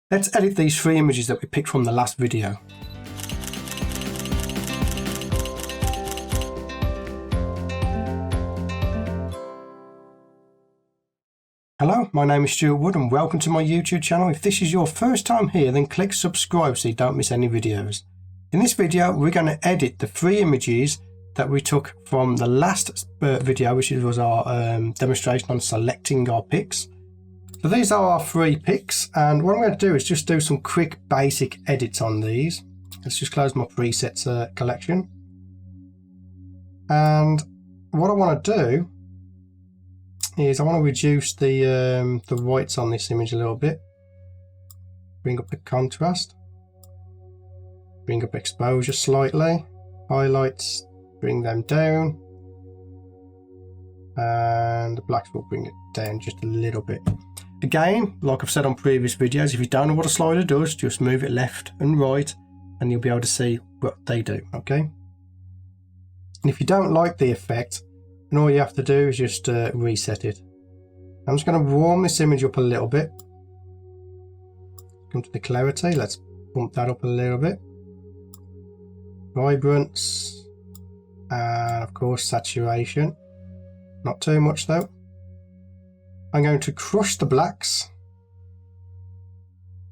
Let's edit these 3 images that we picked from the last video. Hello, my name is Stuart Wood and welcome to my YouTube channel. If this is your first time here, then click subscribe so you don't miss any videos. In this video, we're going to edit the 3 images that we took from the last video, which was our demonstration on selecting our pics. So these are our 3 pics, and what I'm going to do is just do some quick basic edits on these. Let's just close my presets collection. And what I want to do is I want to reduce the whites on this image a little bit. Bring up the contrast. Bring up exposure slightly. Highlights, bring them down. And the blacks will bring it down just a little bit. Again, like I've said on previous videos, if you don't know what a slider does, just move it left and right and you'll be able to see what they do, okay? And if you don't like the effect, then all you have to do is just reset it. I'm just going to warm this image up a little bit. Come to the clarity, let's bump that up a little bit. Vibrance, and of course saturation. Not too much though. I'm going to crush the blacks.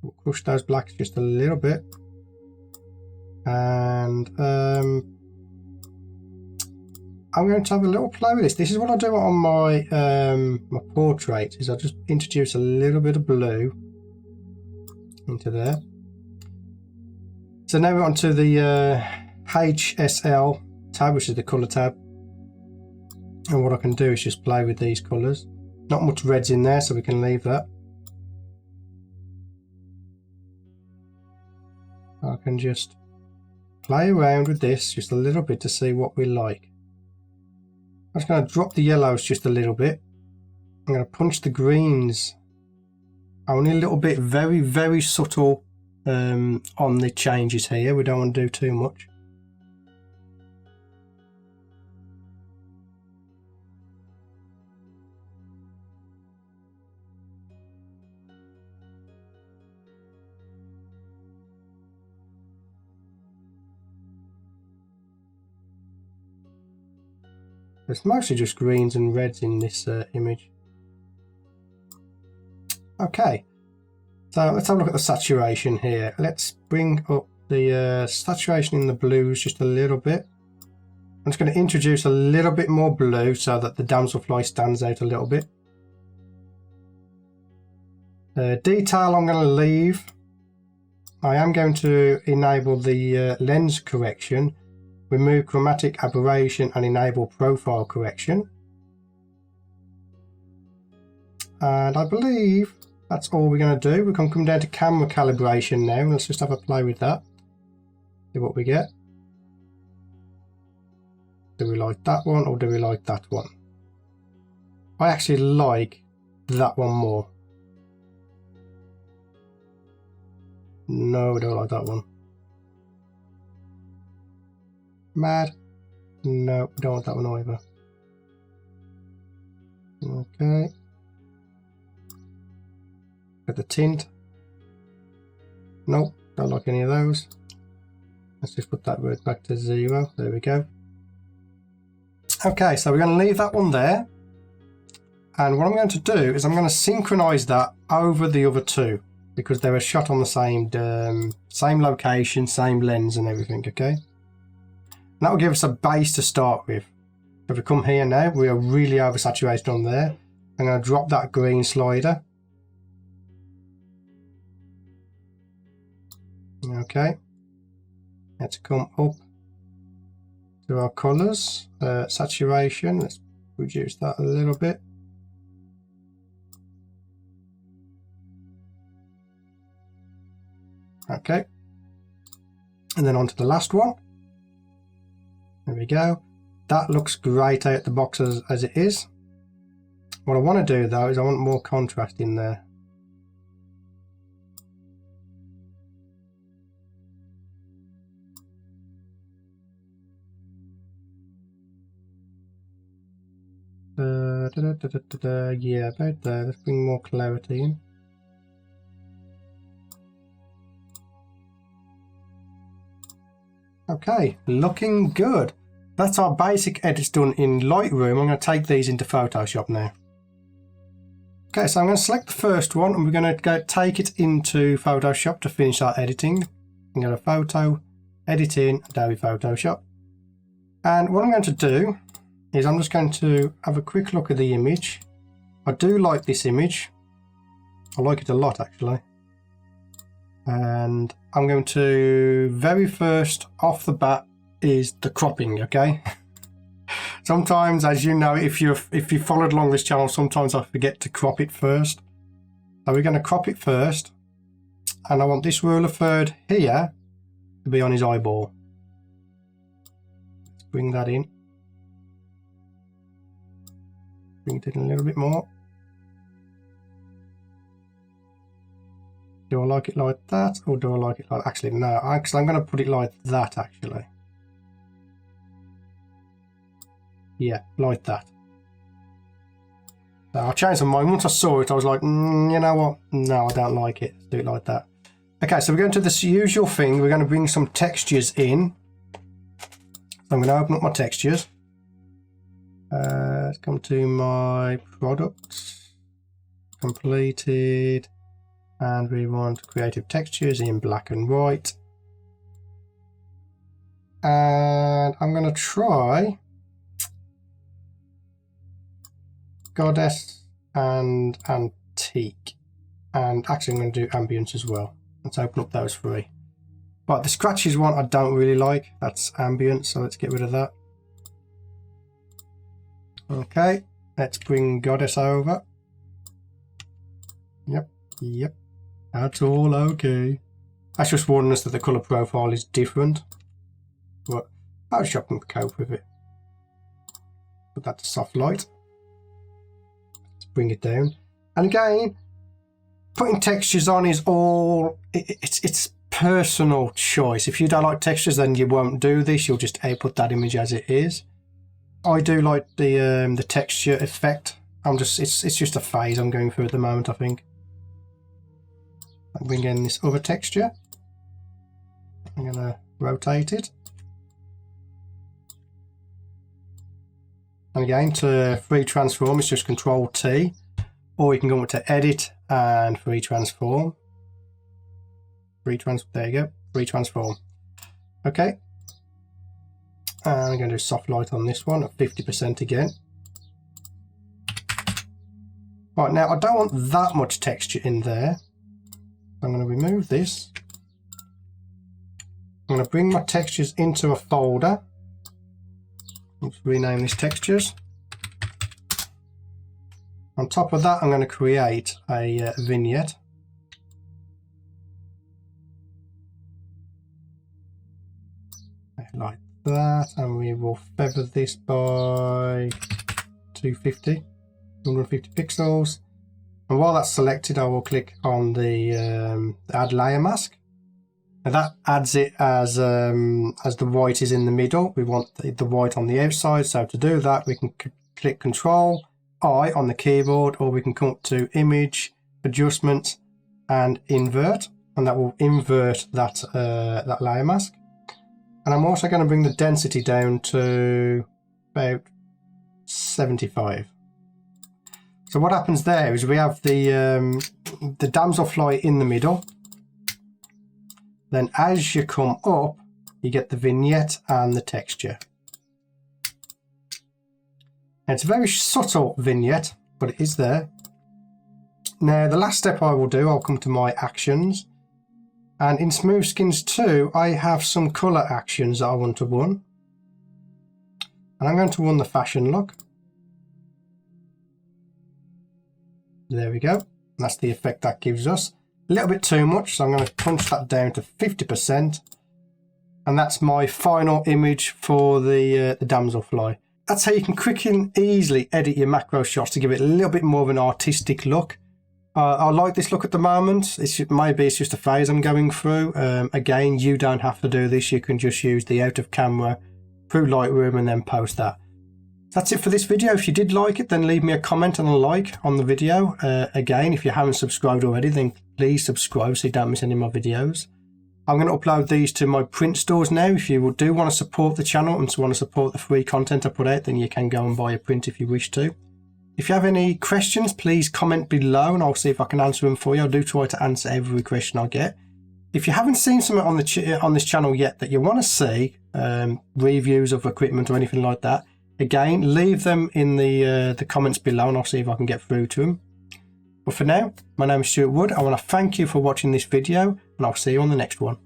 We'll crush those blacks just a little bit. And I'm going to have a little play with this. This is what I do on my my portrait, is I just introduce a little bit of blue into there. So now we're on to the HSL tab, which is the colour tab. And what I can do is just play with these colours. Not much reds in there, so we can leave that. I can just play around with this just a little bit to see what we like. I'm just going to drop the yellows just a little bit. I'm going to punch the greens only a little bit, very, very subtle on the changes here. We don't want to do too much. It's mostly just greens and reds in this image. Okay, so let's have a look at the saturation here. Let's bring up the saturation in the blues just a little bit. I'm just going to introduce a little bit more blue so that the damselfly stands out a little bit. Detail I'm going to leave. I am going to enable the lens correction, remove chromatic aberration and enable profile correction. And I believe that's all we're going to do. We can come down to camera calibration now. Let's just have a play with that. See what we get. Do we like that one or do we like that one? I actually like that one more. No, we don't like that one. Mad? No, we don't want that one either. Okay. Got the tint. Nope, don't like any of those. Let's just put that word back to 0. There we go. Okay, so we're going to leave that one there. And what I'm going to do is I'm going to synchronize that over the other 2 because they were shot on the same location, same lens and everything, okay? That will give us a base to start with. If we come here now, we are really oversaturated on there. I'm going to drop that green slider. Okay. Let's come up to our colours. Saturation, let's reduce that a little bit. Okay. And then on to the last one. There we go. That looks great out the box as it is. What I want to do though is I want more contrast in there. Yeah, about there. Let's bring more clarity in. Okay, looking good. That's our basic edits done in Lightroom. I'm going to take these into Photoshop now. Okay, so I'm going to select the first one and we're going to go take it into Photoshop to finish our editing. I'm going to Photo, Edit in Adobe Photoshop. And what I'm going to do is I'm just going to have a quick look at the image. I do like this image. I like it a lot actually. And I'm going to, very first off the bat is the cropping, okay? Sometimes, as you know, if you followed along this channel, sometimes I forget to crop it first. So we're going to crop it first. And I want this rule of third here to be on his eyeball. Let's bring that in. Bring it in a little bit more. Do I like it like that, or do I like it like... Actually, no. Actually, I'm going to put it like that, actually. Yeah, like that. So I changed my mind. Once I saw it, I was like, you know what? No, I don't like it. Let's do it like that. Okay, so we're going to this usual thing. We're going to bring some textures in. So I'm going to open up my textures. Let's come to my products. Completed. And we want creative textures in black and white. And I'm going to try Goddess and Antique. And actually I'm going to do Ambience as well. Let's open up those three. But the scratches one I don't really like. That's Ambience, so let's get rid of that. Okay, let's bring Goddess over. Yep. That's all okay. That's just warning us that the colour profile is different. But Photoshop can cope with it. Put that to soft light. Let's bring it down. And again, putting textures on is all... It's personal choice. If you don't like textures, then you won't do this. You'll just output that image as it is. I do like the texture effect. It's just a phase I'm going through at the moment, I think. I'll bring in this other texture. I'm going to rotate it. And again, to free transform, it's just Control T. Or you can go up to Edit and free transform. There you go. Free transform. Okay. And I'm going to do soft light on this one at 50% again. Right, now I don't want that much texture in there. I'm going to remove this. I'm going to bring my textures into a folder. Let's rename this textures. On top of that, I'm going to create a vignette. Like that, and we will feather this by 250 pixels. And while that's selected, I will click on the add layer mask. Now that adds it as the white is in the middle. We want the white on the outside, so to do that we can click Control I on the keyboard, or we can come up to Image, Adjustment and Invert, and that will invert that, that layer mask. And I'm also going to bring the density down to about 75. So what happens there is we have the damselfly in the middle. Then as you come up, you get the vignette and the texture. And it's a very subtle vignette, but it is there. Now the last step I will do, I'll come to my actions. And in Smooth Skins 2, I have some colour actions that I want to run. And I'm going to run the fashion look. There we go. That's the effect that gives us. A little bit too much, so I'm going to punch that down to 50%. And that's my final image for the damselfly. That's how you can quickly and easily edit your macro shots to give it a little bit more of an artistic look. I like this look at the moment. Maybe it's just a phase I'm going through. Again, you don't have to do this. You can just use the out of camera through Lightroom and then post that. That's it for this video. If you did like it, then leave me a comment and a like on the video. Again, if you haven't subscribed already, then please subscribe so you don't miss any of my videos. I'm going to upload these to my print stores now. If you do want to support the channel and want to support the free content I put out, then you can go and buy a print if you wish to. If you have any questions, please comment below and I'll see if I can answer them for you. I do try to answer every question I get. If you haven't seen something on this channel yet that you want to see, reviews of equipment or anything like that, again, leave them in the comments below and I'll see if I can get through to them. But for now, my name is Stuart Wood. I want to thank you for watching this video and I'll see you on the next one.